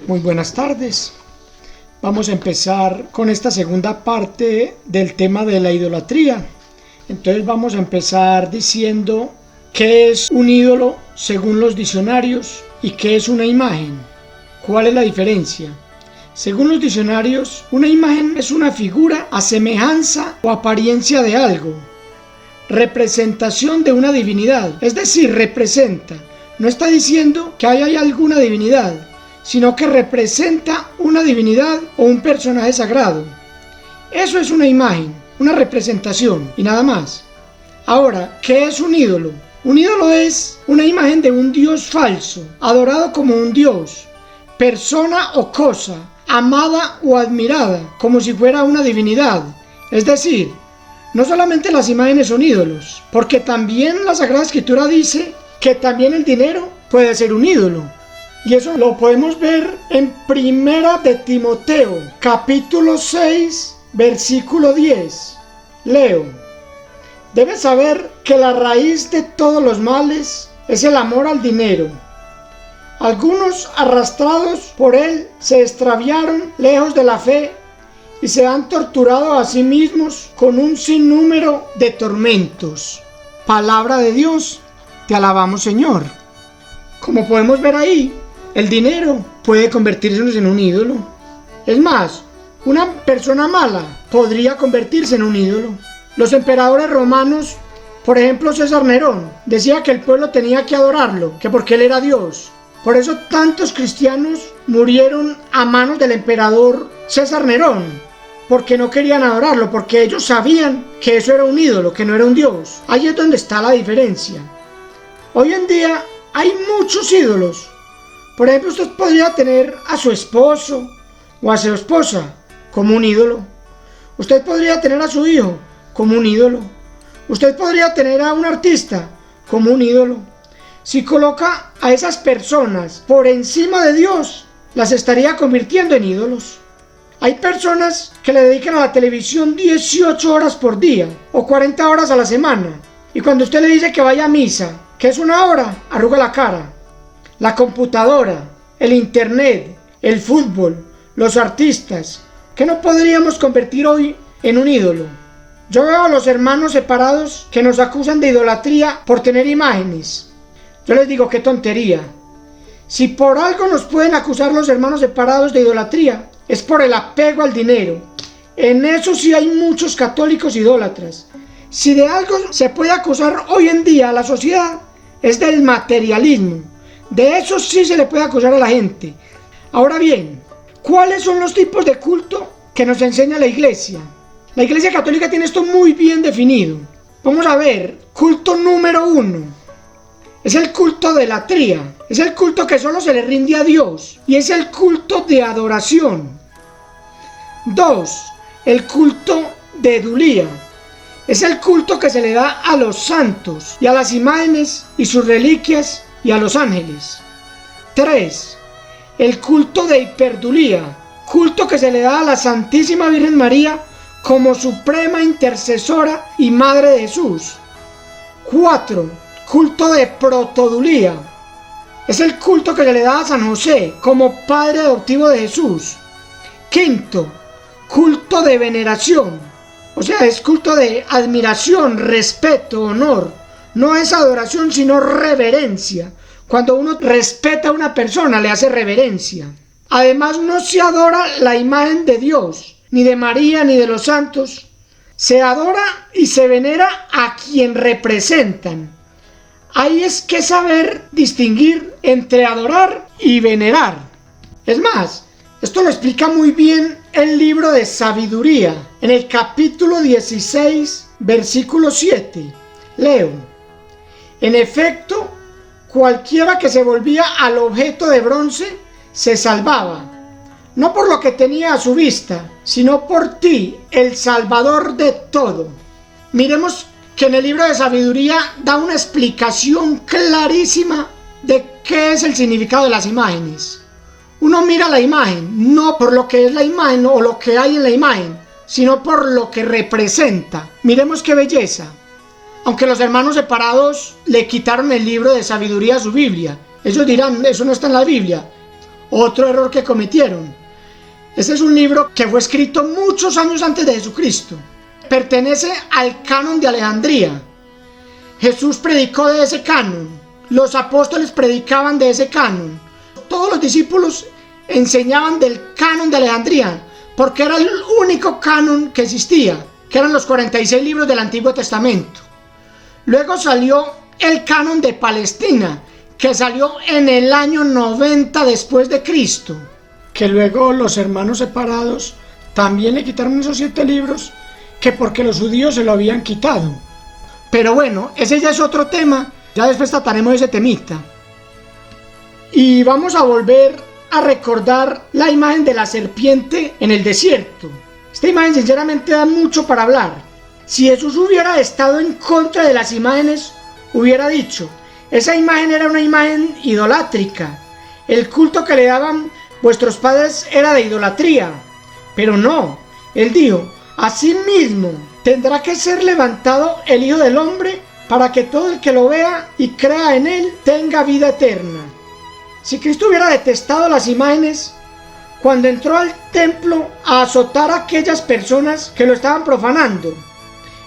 Muy buenas tardes. Vamos a empezar con esta segunda parte del tema de la idolatría. Entonces vamos a empezar diciendo qué es un ídolo según los diccionarios y qué es una imagen. ¿Cuál es la diferencia? Según los diccionarios, una imagen es una figura a semejanza o apariencia de algo. Representación de una divinidad, es decir, representa. No está diciendo que hay alguna divinidad, sino que representa una divinidad o un personaje sagrado. Eso es una imagen, una representación y nada más. Ahora, ¿qué es un ídolo? Un ídolo es una imagen de un dios falso, adorado como un dios, persona o cosa, amada o admirada, como si fuera una divinidad. Es decir, no solamente las imágenes son ídolos, porque también la Sagrada Escritura dice que también el dinero puede ser un ídolo. Y eso lo podemos ver en Primera de Timoteo, capítulo 6, versículo 10. Leo: debes saber que la raíz de todos los males es el amor al dinero. Algunos, arrastrados por él, se extraviaron lejos de la fe y se han torturado a sí mismos con un sinnúmero de tormentos. Palabra de Dios, te alabamos, Señor. Como podemos ver ahí, el dinero puede convertirse en un ídolo. Es más, una persona mala podría convertirse en un ídolo. Los emperadores romanos, por ejemplo César Nerón, decía que el pueblo tenía que adorarlo, que porque él era Dios. Por eso tantos cristianos murieron a manos del emperador César Nerón, porque no querían adorarlo, porque ellos sabían que eso era un ídolo, que no era un Dios. Ahí es donde está la diferencia. Hoy en día hay muchos ídolos. Por ejemplo, usted podría tener a su esposo o a su esposa como un ídolo. Usted podría tener a su hijo como un ídolo. Usted podría tener a un artista como un ídolo. Si coloca a esas personas por encima de Dios, las estaría convirtiendo en ídolos. Hay personas que le dedican a la televisión 18 horas por día o 40 horas a la semana. Y cuando usted le dice que vaya a misa, que es una hora, arruga la cara. La computadora, el internet, el fútbol, los artistas, ¿qué no podríamos convertir hoy en un ídolo? Yo veo a los hermanos separados que nos acusan de idolatría por tener imágenes. Yo les digo, qué tontería. Si por algo nos pueden acusar los hermanos separados de idolatría, es por el apego al dinero. En eso sí hay muchos católicos idólatras. Si de algo se puede acusar hoy en día a la sociedad, es del materialismo. De eso sí se le puede acusar a la gente. Ahora bien, ¿cuáles son los tipos de culto que nos enseña la Iglesia? La Iglesia Católica tiene esto muy bien definido. Vamos a ver, culto número 1. Es el culto de latría. Es el culto que solo se le rinde a Dios. Y es el culto de adoración. 2. El culto de edulía. Es el culto que se le da a los santos y a las imágenes y sus reliquias y a los ángeles. 3. El culto de hiperdulía, culto que se le da a la Santísima Virgen María como suprema intercesora y madre de Jesús. 4. Culto de protodulía, es el culto que se le da a San José como padre adoptivo de Jesús. 5. Culto de veneración, o sea, es culto de admiración, respeto, honor. No es adoración, sino reverencia. Cuando uno respeta a una persona, le hace reverencia. Además, no se adora la imagen de Dios, ni de María, ni de los santos. Se adora y se venera a quien representan. Hay es que saber distinguir entre adorar y venerar. Es más, esto lo explica muy bien el libro de Sabiduría, en el capítulo 16, versículo 7. Leo: en efecto, cualquiera que se volvía al objeto de bronce se salvaba, no por lo que tenía a su vista, sino por ti, el Salvador de todo. Miremos que en el libro de Sabiduría da una explicación clarísima de qué es el significado de las imágenes. Uno mira la imagen, no por lo que es la imagen o lo que hay en la imagen, sino por lo que representa. Miremos qué belleza. Aunque los hermanos separados le quitaron el libro de Sabiduría a su Biblia, ellos dirán, eso no está en la Biblia. otro error que cometieron. Este es un libro que fue escrito muchos años antes de Jesucristo. Pertenece al canon de Alejandría. Jesús predicó de ese canon. Los apóstoles predicaban de ese canon. Todos los discípulos enseñaban del canon de Alejandría, porque era el único canon que existía, que eran los 46 libros del Antiguo Testamento. Luego salió el canon de Palestina, que salió en el año 90 después de Cristo. Que luego los hermanos separados también le quitaron esos 7 libros, que porque los judíos se lo habían quitado. Pero bueno, ese ya es otro tema, ya después trataremos ese temita. Y vamos a volver a recordar la imagen de la serpiente en el desierto. Esta imagen sinceramente da mucho para hablar. Si Jesús hubiera estado en contra de las imágenes, hubiera dicho: esa imagen era una imagen idolátrica, el culto que le daban vuestros padres era de idolatría. Pero no, él dijo: asimismo tendrá que ser levantado el Hijo del Hombre, para que todo el que lo vea y crea en él tenga vida eterna. Si Cristo hubiera detestado las imágenes, cuando entró al templo a azotar a aquellas personas que lo estaban profanando,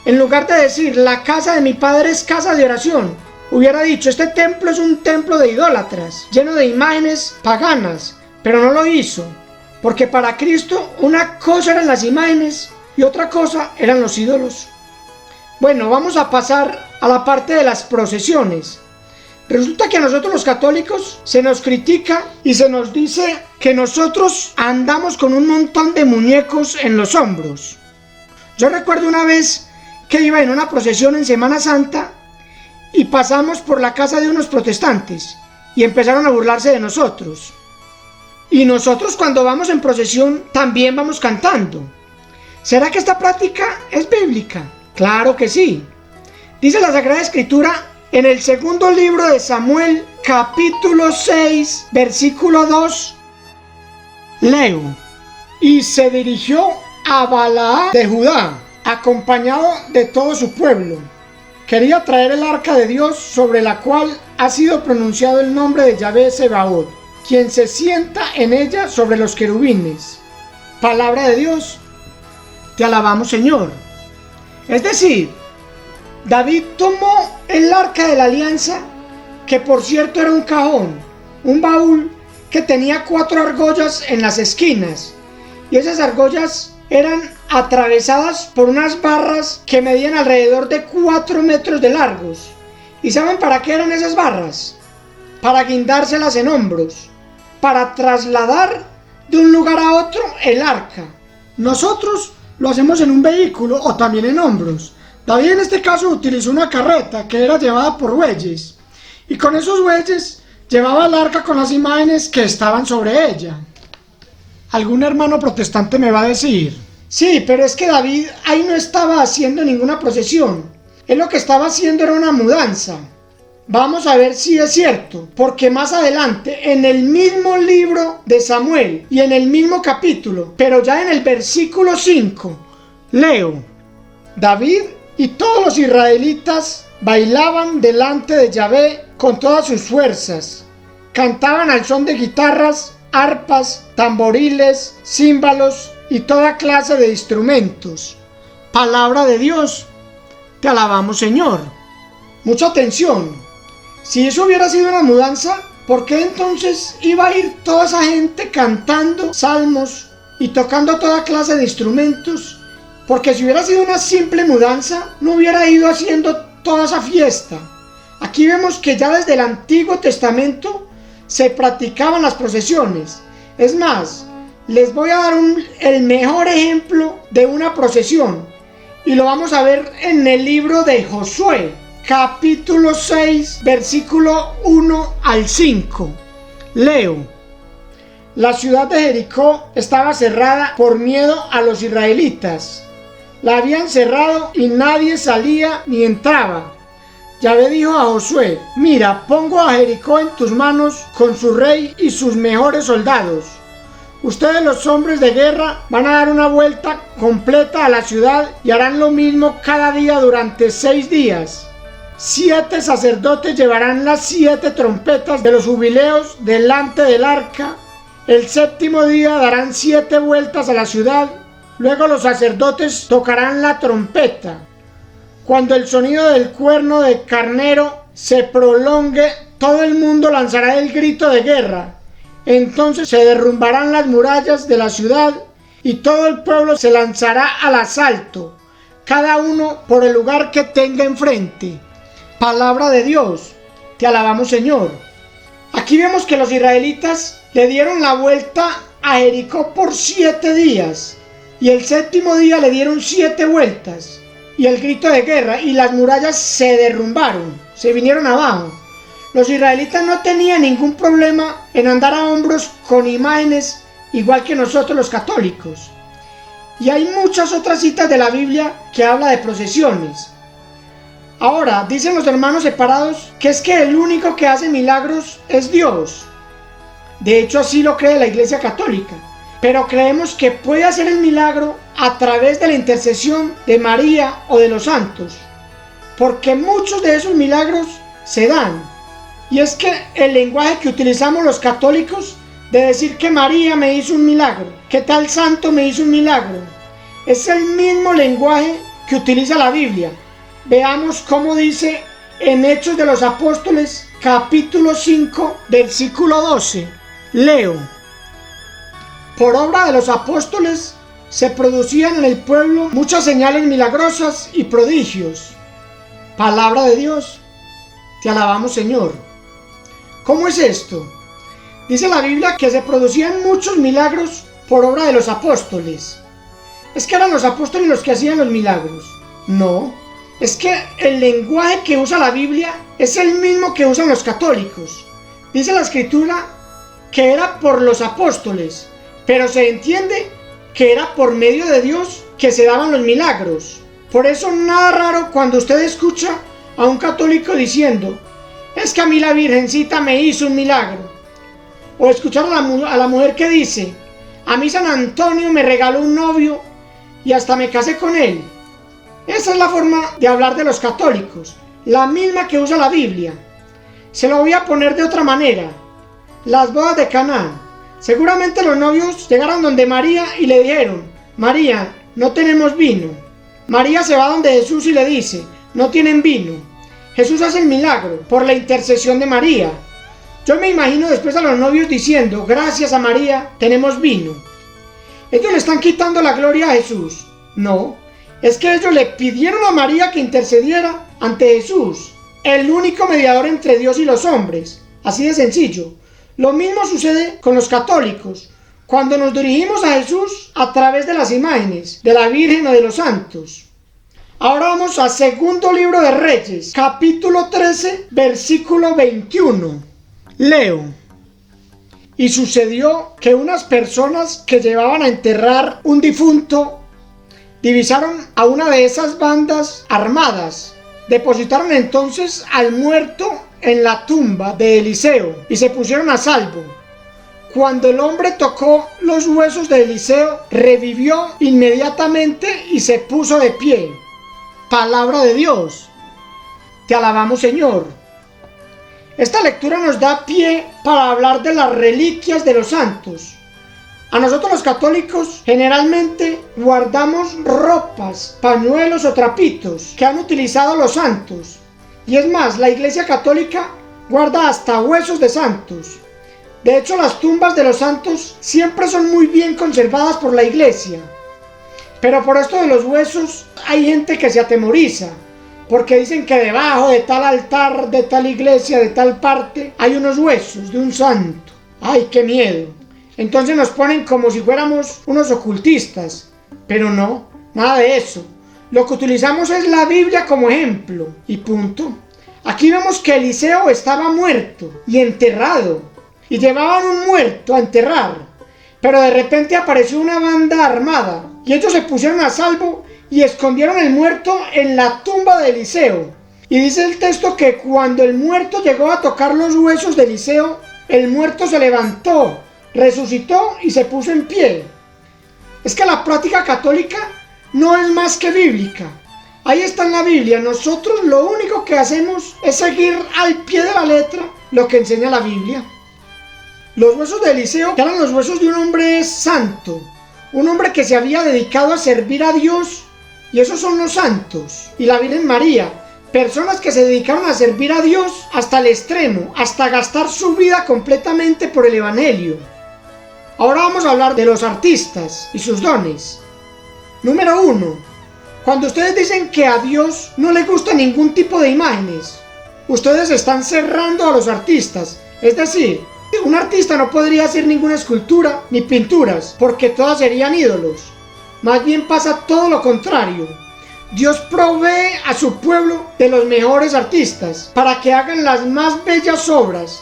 en lugar de decir: la casa de mi padre es casa de oración, hubiera dicho: este templo es un templo de idólatras, lleno de imágenes paganas. Pero no lo hizo, porque para Cristo una cosa eran las imágenes y otra cosa eran los ídolos. Bueno, vamos a pasar a la parte de las procesiones. Resulta que a nosotros los católicos se nos critica y se nos dice que nosotros andamos con un montón de muñecos en los hombros. Yo recuerdo una vez que iba en una procesión en Semana Santa y pasamos por la casa de unos protestantes y empezaron a burlarse de nosotros. Y nosotros cuando vamos en procesión también vamos cantando. ¿Será que esta práctica es bíblica? Claro que sí. Dice la Sagrada Escritura en el segundo libro de Samuel, capítulo 6, versículo 2. Leo: y se dirigió a Balaá de Judá, acompañado de todo su pueblo. Quería traer el arca de Dios, sobre la cual ha sido pronunciado el nombre de Yahvé Sebaot, quien se sienta en ella sobre los querubines. Palabra de Dios. Te alabamos, Señor. Es decir, David tomó el arca de la alianza, que por cierto era un cajón, un baúl que tenía 4 argollas en las esquinas, y esas argollas eran atravesadas por unas barras que medían alrededor de 4 metros de largos. ¿Y saben para qué eran esas barras? Para guindárselas en hombros, para trasladar de un lugar a otro el arca. Nosotros lo hacemos en un vehículo o también en hombros. David en este caso utilizó una carreta que era llevada por bueyes, y con esos bueyes llevaba el arca con las imágenes que estaban sobre ella. Algún hermano protestante me va a decir: sí, pero es que David ahí no estaba haciendo ninguna procesión, él lo que estaba haciendo era una mudanza. Vamos a ver si es cierto, porque más adelante en el mismo libro de Samuel y en el mismo capítulo, pero ya en el versículo 5, leo: David y todos los israelitas bailaban delante de Yahvé con todas sus fuerzas, cantaban al son de guitarras, arpas, tamboriles, címbalos y toda clase de instrumentos. Palabra de Dios. Te alabamos, Señor. Mucha atención. Si eso hubiera sido una mudanza, ¿por qué entonces iba a ir toda esa gente cantando salmos y tocando toda clase de instrumentos? Porque si hubiera sido una simple mudanza, no hubiera ido haciendo toda esa fiesta. Aquí vemos que ya desde el Antiguo Testamento se practicaban las procesiones. Es más, les voy a dar el mejor ejemplo de una procesión, y lo vamos a ver en el libro de Josué, capítulo 6, versículo 1 al 5. Leo: la ciudad de Jericó estaba cerrada por miedo a los israelitas. La habían cerrado y nadie salía ni entraba. Yahvé dijo a Josué: mira, pongo a Jericó en tus manos con su rey y sus mejores soldados. Ustedes, los hombres de guerra, van a dar una vuelta completa a la ciudad y harán lo mismo cada día durante 6 días. 7 sacerdotes llevarán las 7 trompetas de los jubileos delante del arca, El séptimo día darán 7 vueltas a la ciudad. Luego los sacerdotes tocarán la trompeta. Cuando el sonido del cuerno de carnero se prolongue, todo el mundo lanzará el grito de guerra. Entonces se derrumbarán las murallas de la ciudad y todo el pueblo se lanzará al asalto, cada uno por el lugar que tenga enfrente. Palabra de Dios. Te alabamos, Señor. Aquí vemos que los israelitas le dieron la vuelta a Jericó por 7 días. Y el séptimo día le dieron 7 vueltas. Y el grito de guerra, y las murallas se derrumbaron, se vinieron abajo. Los israelitas no tenían ningún problema en andar a hombros con imágenes, igual que nosotros los católicos. Y hay muchas otras citas de la Biblia que habla de procesiones. Ahora, dicen los hermanos separados que es que el único que hace milagros es Dios. De hecho, así lo cree la Iglesia Católica. Pero creemos que puede hacer el milagro a través de la intercesión de María o de los santos, porque muchos de esos milagros se dan. Y es que el lenguaje que utilizamos los católicos de decir que María me hizo un milagro, que tal santo me hizo un milagro, es el mismo lenguaje que utiliza la Biblia. Veamos cómo dice en Hechos de los Apóstoles, capítulo 5, versículo 12. Leo. Por obra de los apóstoles se producían en el pueblo muchas señales milagrosas y prodigios. Palabra de Dios. Te alabamos, Señor. ¿Cómo es esto? Dice la Biblia que se producían muchos milagros por obra de los apóstoles. ¿Es que eran los apóstoles los que hacían los milagros? No. Es que el lenguaje que usa la Biblia es el mismo que usan los católicos. Dice la Escritura que era por los apóstoles, pero se entiende que era por medio de Dios que se daban los milagros. Por eso nada raro cuando usted escucha a un católico diciendo: es que a mí la Virgencita me hizo un milagro. O escuchar a la mujer que dice: a mí San Antonio me regaló un novio y hasta me casé con él. Esa es la forma de hablar de los católicos, la misma que usa la Biblia. Se lo voy a poner de otra manera. Las bodas de Caná. Seguramente los novios llegaron donde María y le dijeron: María, no tenemos vino. María se va donde Jesús y le dice: no tienen vino. Jesús hace el milagro por la intercesión de María. Yo me imagino después a los novios diciendo: gracias a María tenemos vino. ¿Ellos le están quitando la gloria a Jesús? No, es que ellos le pidieron a María que intercediera ante Jesús, el único mediador entre Dios y los hombres. Así de sencillo. Lo mismo sucede con los católicos, cuando nos dirigimos a Jesús a través de las imágenes, de la Virgen o de los santos. Ahora vamos a Segundo Libro de Reyes, capítulo 13, versículo 21. Leo. Y sucedió que unas personas que llevaban a enterrar un difunto divisaron a una de esas bandas armadas. Depositaron entonces al muerto en la tumba de Eliseo y se pusieron a salvo. Cuando el hombre tocó los huesos de Eliseo, revivió inmediatamente y se puso de pie. Palabra de Dios. Te alabamos, Señor. Esta lectura nos da pie para hablar de las reliquias de los santos. A nosotros los católicos generalmente guardamos ropas, pañuelos o trapitos que han utilizado los santos. Y es más, la Iglesia Católica guarda hasta huesos de santos. De hecho, las tumbas de los santos siempre son muy bien conservadas por la Iglesia. Pero por esto de los huesos hay gente que se atemoriza, porque dicen que debajo de tal altar, de tal iglesia, de tal parte, hay unos huesos de un santo. ¡Ay, qué miedo! Entonces nos ponen como si fuéramos unos ocultistas. Pero no, nada de eso. Lo que utilizamos es la Biblia como ejemplo, y punto. Aquí vemos que Eliseo estaba muerto y enterrado, y llevaban un muerto a enterrar, pero de repente apareció una banda armada, y ellos se pusieron a salvo y escondieron el muerto en la tumba de Eliseo. Y dice el texto que cuando el muerto llegó a tocar los huesos de Eliseo, el muerto se levantó, resucitó y se puso en pie. Es que la práctica católica no es más que bíblica. Ahí está en la Biblia. Nosotros lo único que hacemos es seguir al pie de la letra lo que enseña la Biblia. Los huesos de Eliseo eran los huesos de un hombre santo, un hombre que se había dedicado a servir a Dios, y esos son los santos. Y la Virgen María, personas que se dedicaron a servir a Dios hasta el extremo, hasta gastar su vida completamente por el Evangelio. Ahora vamos a hablar de los artistas y sus dones. Número 1. Cuando ustedes dicen que a Dios no le gusta ningún tipo de imágenes, ustedes están cerrando a los artistas. Es decir, un artista no podría hacer ninguna escultura ni pinturas, porque todas serían ídolos. Más bien pasa todo lo contrario. Dios provee a su pueblo de los mejores artistas para que hagan las más bellas obras.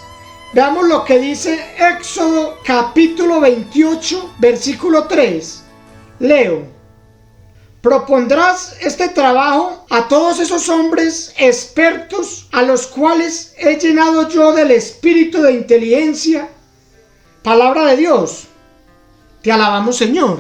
Veamos lo que dice Éxodo capítulo 28, versículo 3. Leo: propondrás este trabajo a todos esos hombres expertos a los cuales he llenado yo del espíritu de inteligencia. Palabra de Dios. Te alabamos, Señor.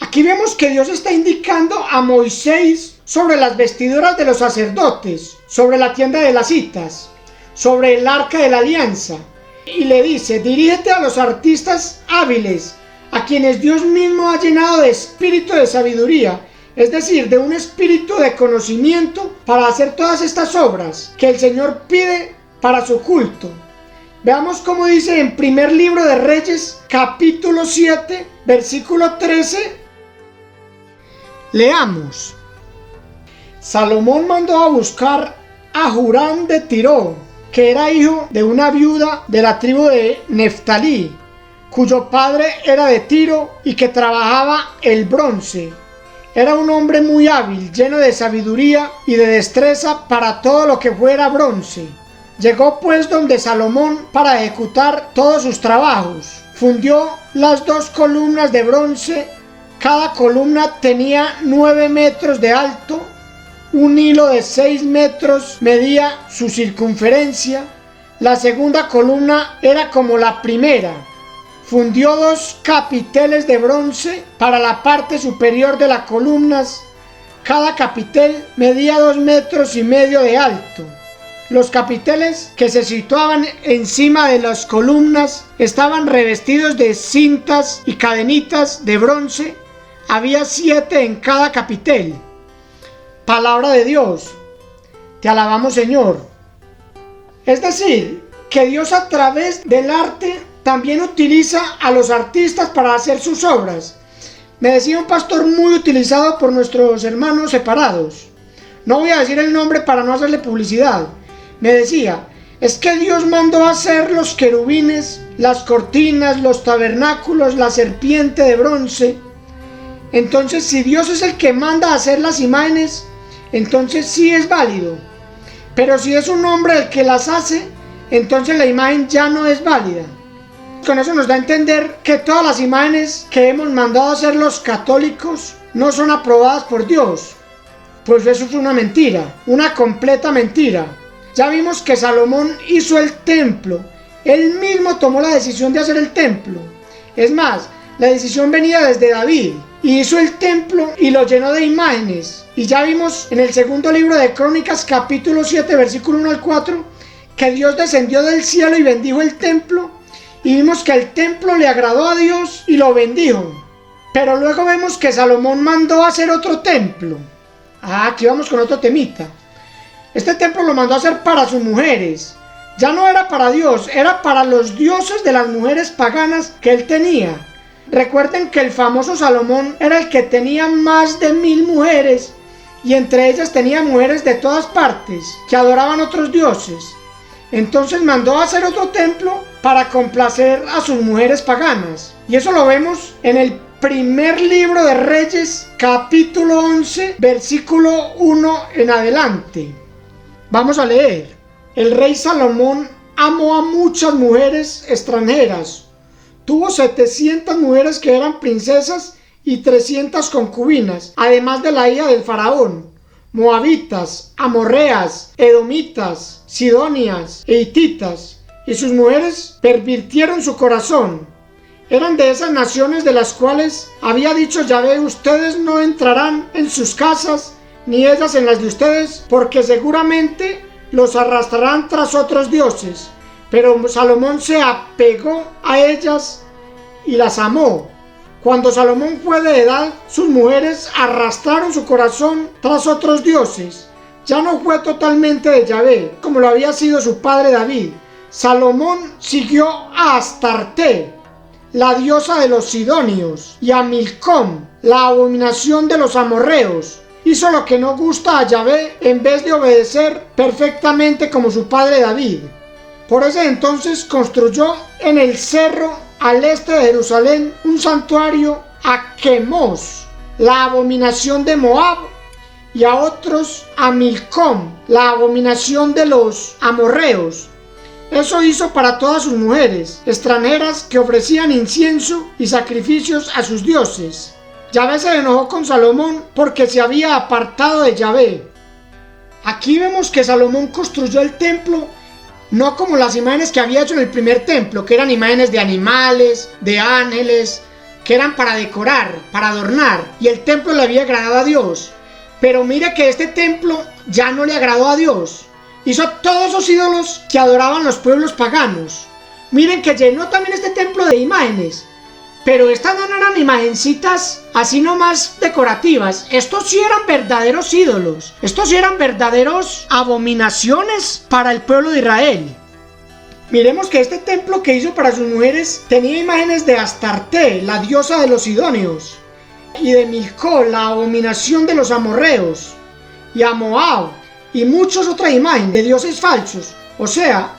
Aquí vemos que Dios está indicando a Moisés sobre las vestiduras de los sacerdotes, sobre la tienda de las citas, sobre el arca de la alianza, y le dice: dirígete a los artistas hábiles, a quienes Dios mismo ha llenado de espíritu de sabiduría, es decir, de un espíritu de conocimiento para hacer todas estas obras que el Señor pide para su culto. Veamos cómo dice en primer libro de Reyes, capítulo 7, versículo 13. Leamos: Salomón mandó a buscar a Hurán de Tiro, que era hijo de una viuda de la tribu de Neftalí, cuyo padre era de Tiro y que trabajaba el bronce. Era un hombre muy hábil, lleno de sabiduría y de destreza para todo lo que fuera bronce. Llegó pues donde Salomón para ejecutar todos sus trabajos. Fundió las 2 columnas de bronce. Cada columna tenía 9 metros de alto. Un hilo de 6 metros medía su circunferencia. La segunda columna era como la primera. Fundió 2 capiteles de bronce para la parte superior de las columnas. Cada capitel medía 2 metros y medio de alto. Los capiteles que se situaban encima de las columnas estaban revestidos de cintas y cadenitas de bronce. Había 7 en cada capitel. Palabra de Dios. Te alabamos, Señor. Es decir, que Dios a través del arte también utiliza a los artistas para hacer sus obras. Me decía un pastor muy utilizado por nuestros hermanos separados. No voy a decir el nombre para no hacerle publicidad. Me decía: es que Dios mandó a hacer los querubines, las cortinas, los tabernáculos, la serpiente de bronce. Entonces, si Dios es el que manda a hacer las imágenes, entonces sí es válido. Pero si es un hombre el que las hace, entonces la imagen ya no es válida. Con eso nos da a entender que todas las imágenes que hemos mandado a hacer los católicos no son aprobadas por Dios. Pues eso es una mentira, una completa mentira. Ya vimos que Salomón hizo el templo. Él mismo tomó la decisión de hacer el templo. Es más, la decisión venía desde David. Y hizo el templo y lo llenó de imágenes. Y ya vimos en el segundo libro de Crónicas, capítulo 7, versículo 1 al 4, que Dios descendió del cielo y bendijo el templo. Y vimos que el templo le agradó a Dios y lo bendijo. Pero luego vemos que Salomón mandó a hacer otro templo. Aquí vamos con otro temita. Este templo lo mandó a hacer para sus mujeres. Ya no era para Dios, era para los dioses de las mujeres paganas que él tenía. Recuerden que el famoso Salomón era el que tenía más de 1000 mujeres, y entre ellas tenía mujeres de todas partes que adoraban otros dioses. Entonces mandó a hacer otro templo para complacer a sus mujeres paganas. Y eso lo vemos en el primer libro de Reyes, capítulo 11, versículo 1 en adelante. Vamos a leer. El rey Salomón amó a muchas mujeres extranjeras. Tuvo 700 mujeres que eran princesas y 300 concubinas, además de la hija del faraón, moabitas, amorreas, edomitas, sidonias e hititas, y sus mujeres pervirtieron su corazón. Eran de esas naciones de las cuales había dicho Yahvé: ustedes no entrarán en sus casas, ni ellas en las de ustedes, porque seguramente los arrastrarán tras otros dioses. pero Salomón se apegó a ellas y las amó. Cuando Salomón fue de edad, sus mujeres arrastraron su corazón tras otros dioses. Ya no fue totalmente de Yahvé, como lo había sido su padre David. Salomón siguió a Astarte, la diosa de los sidonios, y a Milcom, la abominación de los amorreos. Hizo lo que no gusta a Yahvé en vez de obedecer perfectamente como su padre David. Por ese entonces construyó en el cerro al este de Jerusalén un santuario a Quemos, la abominación de Moab, y a otros a Milcom, la abominación de los amorreos. Eso hizo para todas sus mujeres extranjeras que ofrecían incienso y sacrificios a sus dioses. Yahvé se enojó con Salomón porque se había apartado de Yahvé. Aquí vemos que Salomón construyó el templo no como las imágenes que había hecho en el primer templo, que eran imágenes de animales, de ángeles, que eran para decorar, para adornar, y el templo le había agradado a Dios. Pero mire que este templo ya no le agradó a Dios. Hizo todos esos ídolos que adoraban los pueblos paganos. Miren que llenó también este templo de imágenes. Pero estas no eran imagencitas así nomás decorativas. Estos sí eran verdaderos ídolos. Estos sí eran verdaderos abominaciones para el pueblo de Israel. Miremos que este templo que hizo para sus mujeres tenía imágenes de Astarte, la diosa de los sidonios, y de Milcom, la abominación de los amorreos, y a Moab, y muchas otras imágenes de dioses falsos, o sea,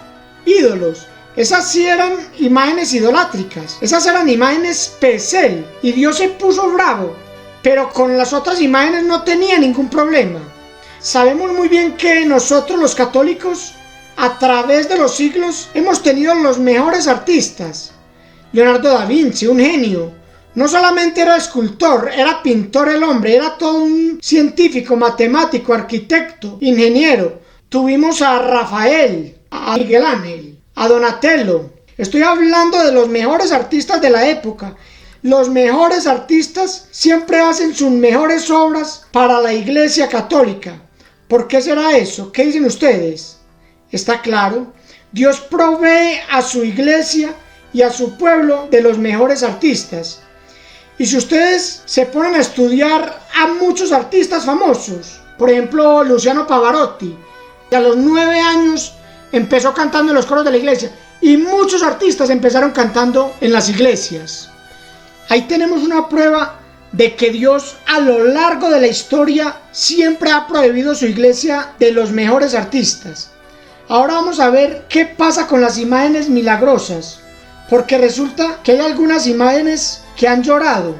ídolos. Esas sí eran imágenes idolátricas, esas eran imágenes Pesel, y Dios se puso bravo, pero con las otras imágenes no tenía ningún problema. Sabemos muy bien que nosotros los católicos, a través de los siglos, hemos tenido los mejores artistas. Leonardo da Vinci, un genio, no solamente era escultor, era pintor el hombre, era todo un científico, matemático, arquitecto, ingeniero. Tuvimos a Rafael, a Miguel Ángel, a Donatello. Estoy hablando de los mejores artistas de la época. Los mejores artistas siempre hacen sus mejores obras para la Iglesia Católica. ¿Por qué será eso? ¿Qué dicen ustedes? Está claro, Dios provee a su iglesia y a su pueblo de los mejores artistas. Y si ustedes se ponen a estudiar a muchos artistas famosos, por ejemplo Luciano Pavarotti, que a los 9 años empezó cantando en los coros de la iglesia, y muchos artistas empezaron cantando en las iglesias. Ahí tenemos una prueba de que Dios a lo largo de la historia siempre ha prohibido su iglesia de los mejores artistas. Ahora vamos a ver qué pasa con las imágenes milagrosas, porque resulta que hay algunas imágenes que han llorado,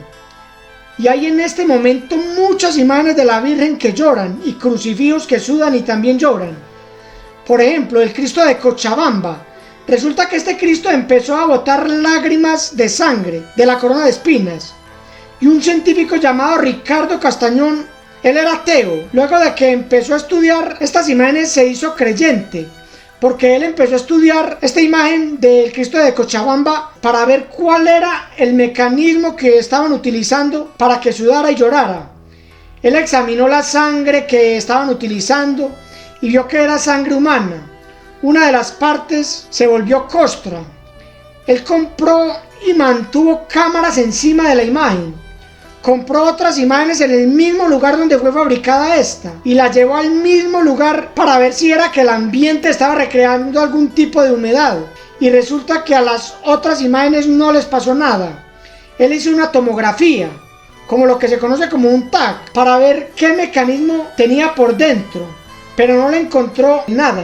y hay en este momento muchas imágenes de la Virgen que lloran, y crucifijos que sudan y también lloran. Por ejemplo, el Cristo de Cochabamba. Resulta que este Cristo empezó a botar lágrimas de sangre de la corona de espinas. Y un científico llamado Ricardo Castañón, él era ateo. Luego de que empezó a estudiar estas imágenes se hizo creyente, porque él empezó a estudiar esta imagen del Cristo de Cochabamba para ver cuál era el mecanismo que estaban utilizando para que sudara y llorara. Él examinó la sangre que estaban utilizando y vio que era sangre humana. Una de las partes se volvió costra. Él compró y mantuvo cámaras encima de la imagen. Compró otras imágenes en el mismo lugar donde fue fabricada esta y la llevó al mismo lugar para ver si era que el ambiente estaba recreando algún tipo de humedad. Y resulta que a las otras imágenes no les pasó nada. Él hizo una tomografía, como lo que se conoce como un TAC, para ver qué mecanismo tenía por dentro, pero no le encontró nada.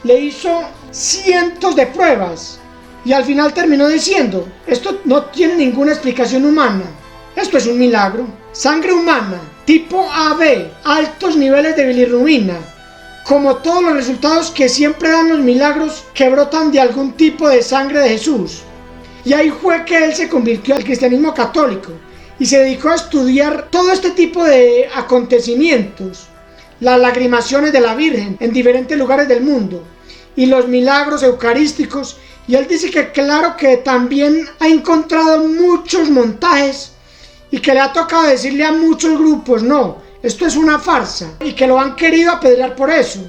Le hizo cientos de pruebas y al final terminó diciendo: esto no tiene ninguna explicación humana, esto es un milagro. Sangre humana, tipo AB, altos niveles de bilirrubina, como todos los resultados que siempre dan los milagros que brotan de algún tipo de sangre de Jesús. Y ahí fue que él se convirtió al cristianismo católico y se dedicó a estudiar todo este tipo de acontecimientos, las lagrimaciones de la Virgen en diferentes lugares del mundo y los milagros eucarísticos. Y él dice que claro que también ha encontrado muchos montajes y que le ha tocado decirle a muchos grupos: no, esto es una farsa, y que lo han querido apedrear por eso.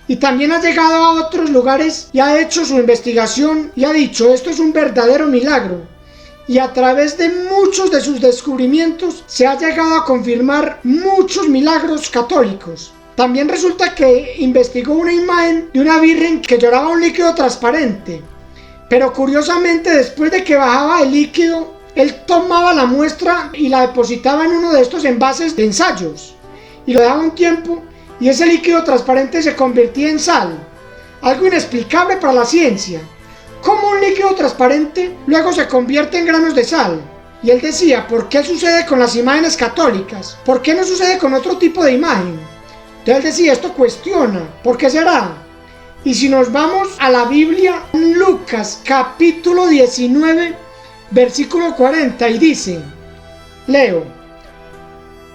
y también ha llegado a otros lugares y ha hecho su investigación y ha dicho: esto es un verdadero milagro. Y a través de muchos de sus descubrimientos se ha llegado a confirmar muchos milagros católicos. También resulta que investigó una imagen de una virgen que lloraba un líquido transparente. Pero curiosamente, después de que bajaba el líquido, él tomaba la muestra y la depositaba en uno de estos envases de ensayos. Y lo dejaba un tiempo y ese líquido transparente se convertía en sal. Algo inexplicable para la ciencia. ¿Cómo un líquido transparente luego se convierte en granos de sal? Y él decía: ¿por qué sucede con las imágenes católicas? ¿Por qué no sucede con otro tipo de imagen? Entonces él decía: esto cuestiona, ¿por qué será? Y si nos vamos a la Biblia, en Lucas capítulo 19, versículo 40, y dice, leo: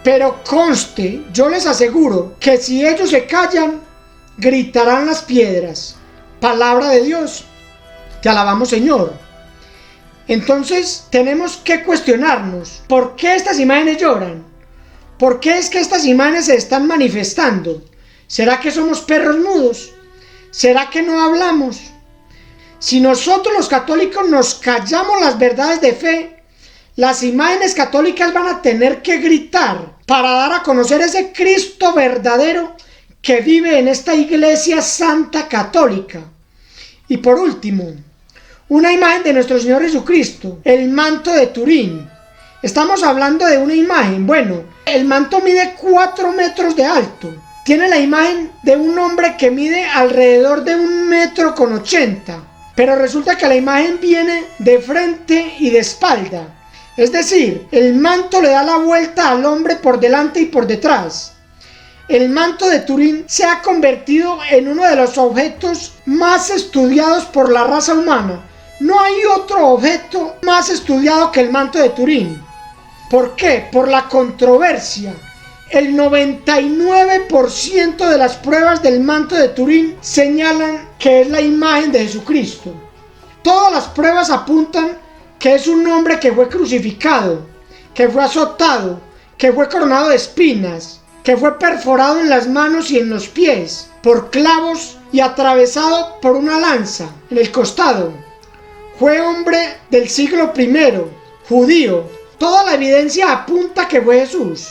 pero conste, yo les aseguro que si ellos se callan, gritarán las piedras. Palabra de Dios. Te alabamos, Señor. Entonces tenemos que cuestionarnos: ¿por qué estas imágenes lloran? ¿Por qué es que estas imágenes se están manifestando? ¿Será que somos perros mudos? ¿Será que no hablamos? Si nosotros los católicos nos callamos las verdades de fe, las imágenes católicas van a tener que gritar para dar a conocer ese Cristo verdadero que vive en esta iglesia santa católica. Y por último, una imagen de nuestro Señor Jesucristo, el manto de Turín. Estamos hablando de una imagen. Bueno, el manto mide 4 metros de alto. Tiene la imagen de un hombre que mide alrededor de 1,80 m. Pero resulta que la imagen viene de frente y de espalda. Es decir, el manto le da la vuelta al hombre por delante y por detrás. El manto de Turín se ha convertido en uno de los objetos más estudiados por la raza humana. No hay otro objeto más estudiado que el manto de Turín. ¿Por qué? Por la controversia. El 99% de las pruebas del manto de Turín señalan que es la imagen de Jesucristo. Todas las pruebas apuntan que es un hombre que fue crucificado, que fue azotado, que fue coronado de espinas, que fue perforado en las manos y en los pies por clavos y atravesado por una lanza en el costado. Fue hombre del siglo I, judío. Toda la evidencia apunta que fue Jesús.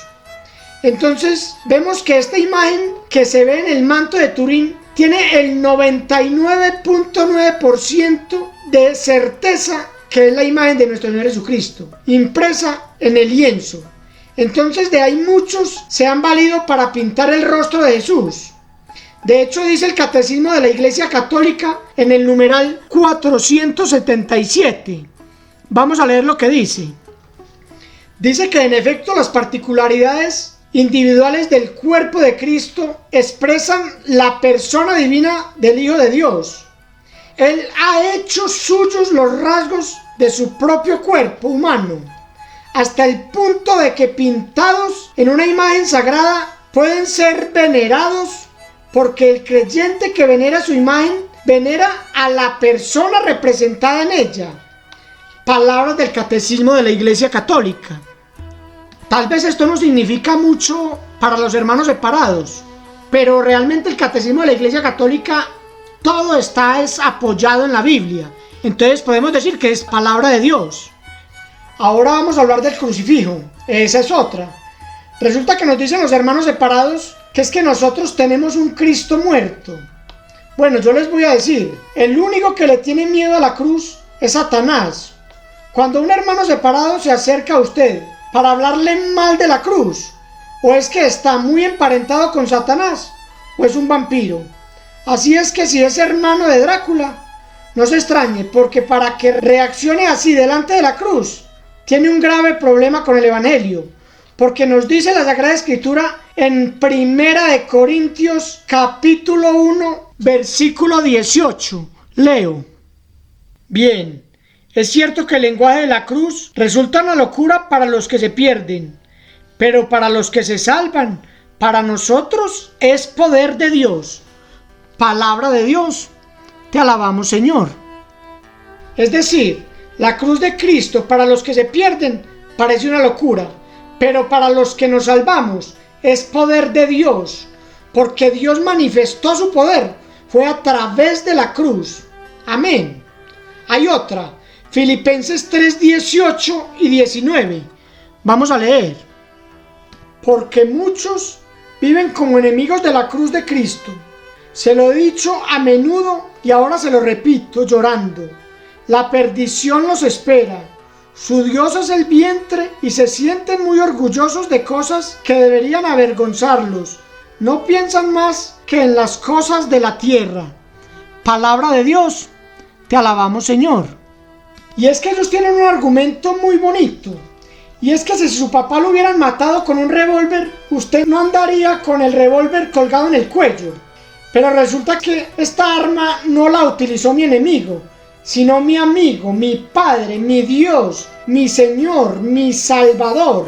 Entonces vemos que esta imagen que se ve en el manto de Turín tiene el 99.9% de certeza que es la imagen de nuestro Señor Jesucristo, impresa en el lienzo. Entonces de ahí muchos se han valido para pintar el rostro de Jesús. De hecho, dice el Catecismo de la Iglesia Católica en el numeral 477. Vamos a leer lo que dice. Dice que en efecto las particularidades individuales del cuerpo de Cristo expresan la persona divina del Hijo de Dios. Él ha hecho suyos los rasgos de su propio cuerpo humano, hasta el punto de que pintados en una imagen sagrada pueden ser venerados, porque el creyente que venera su imagen venera a la persona representada en ella. Palabras del Catecismo de la Iglesia Católica. Tal vez esto no significa mucho para los hermanos separados, pero realmente el Catecismo de la Iglesia Católica todo está apoyado en la Biblia. Entonces podemos decir que es palabra de Dios. Ahora vamos a hablar del crucifijo. Esa es otra. Resulta que nos dicen los hermanos separados que es que nosotros tenemos un Cristo muerto. Bueno, yo les voy a decir, el único que le tiene miedo a la cruz es Satanás. Cuando un hermano separado se acerca a usted para hablarle mal de la cruz, o es que está muy emparentado con Satanás, o es un vampiro. Así es que si es hermano de Drácula, no se extrañe, porque para que reaccione así delante de la cruz, tiene un grave problema con el Evangelio, porque nos dice la Sagrada Escritura en 1 Corintios capítulo 1, versículo 18. Leo. Bien, es cierto que el lenguaje de la cruz resulta una locura para los que se pierden, pero para los que se salvan, para nosotros es poder de Dios. Palabra de Dios. Te alabamos, Señor. Es decir, la cruz de Cristo para los que se pierden parece una locura, pero para los que nos salvamos es poder de Dios. porque Dios manifestó su poder, fue a través de la cruz. Amén. Hay otra, Filipenses 3, 18 y 19. Vamos a leer. Porque muchos viven como enemigos de la cruz de Cristo. Se lo he dicho a menudo y ahora se lo repito llorando. La perdición los espera. Su Dios es el vientre y se sienten muy orgullosos de cosas que deberían avergonzarlos. No piensan más que en las cosas de la tierra. Palabra de Dios. Te alabamos, Señor. Y es que ellos tienen un argumento muy bonito. Y es que si su papá lo hubieran matado con un revólver, usted no andaría con el revólver colgado en el cuello. Pero resulta que esta arma no la utilizó mi enemigo, sino mi amigo, mi Padre, mi Dios, mi Señor, mi Salvador.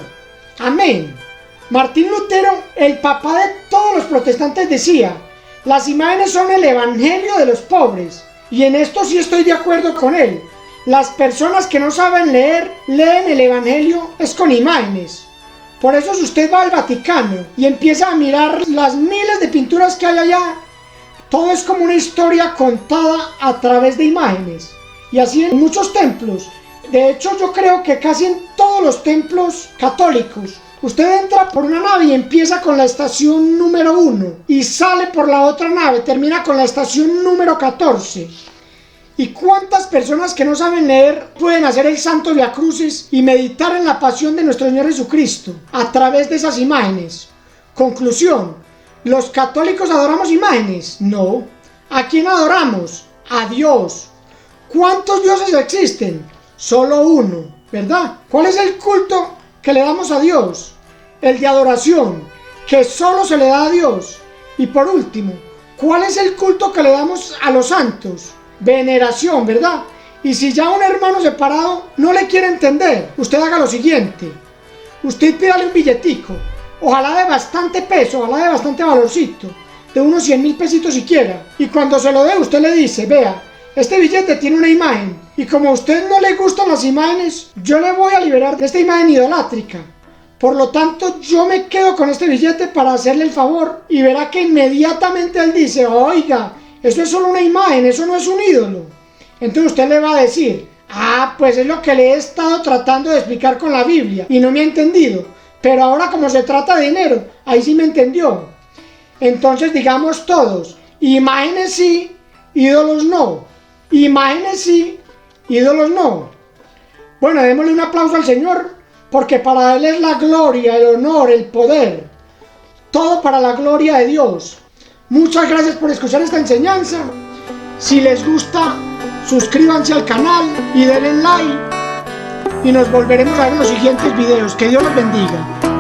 Amén. Martín Lutero, el papá de todos los protestantes, decía: las imágenes son el evangelio de los pobres. Y en esto sí estoy de acuerdo con él. Las personas que no saben leer, leen el evangelio es con imágenes. Por eso si usted va al Vaticano y empieza a mirar las miles de pinturas que hay allá, todo es como una historia contada a través de imágenes. Y así en muchos templos. De hecho, yo creo que casi en todos los templos católicos, usted entra por una nave y empieza con la estación número 1 y sale por la otra nave, termina con la estación número 14. ¿Y cuántas personas que no saben leer pueden hacer el Santo Via Crucis y meditar en la pasión de nuestro Señor Jesucristo a través de esas imágenes? Conclusión: ¿los católicos adoramos imágenes? No. ¿A quién adoramos? A Dios. ¿Cuántos dioses existen? Solo uno, ¿verdad? ¿Cuál es el culto que le damos a Dios? El de adoración, que solo se le da a Dios. Y por último, ¿cuál es el culto que le damos a los santos? Veneración, ¿verdad? Y si ya un hermano separado no le quiere entender, usted haga lo siguiente. Usted pídale un billetico, ojalá de bastante peso, ojalá de bastante valorcito, de unos 100,000 pesitos siquiera. Y cuando se lo dé, usted le dice: vea, este billete tiene una imagen, y como a usted no le gustan las imágenes, yo le voy a liberar de esta imagen idolátrica. Por lo tanto, yo me quedo con este billete para hacerle el favor, y verá que inmediatamente él dice: oiga, eso es solo una imagen, eso no es un ídolo. Entonces usted le va a decir: ah, pues es lo que le he estado tratando de explicar con la Biblia y no me ha entendido, pero ahora como se trata de dinero, ahí sí me entendió. Entonces digamos todos: imágenes sí, ídolos no. Imágenes sí, ídolos no. Bueno, démosle un aplauso al Señor, porque para Él es la gloria, el honor, el poder. Todo para la gloria de Dios. Muchas gracias por escuchar esta enseñanza. Si les gusta, suscríbanse al canal y denle like. Y nos volveremos a ver en los siguientes videos. Que Dios los bendiga.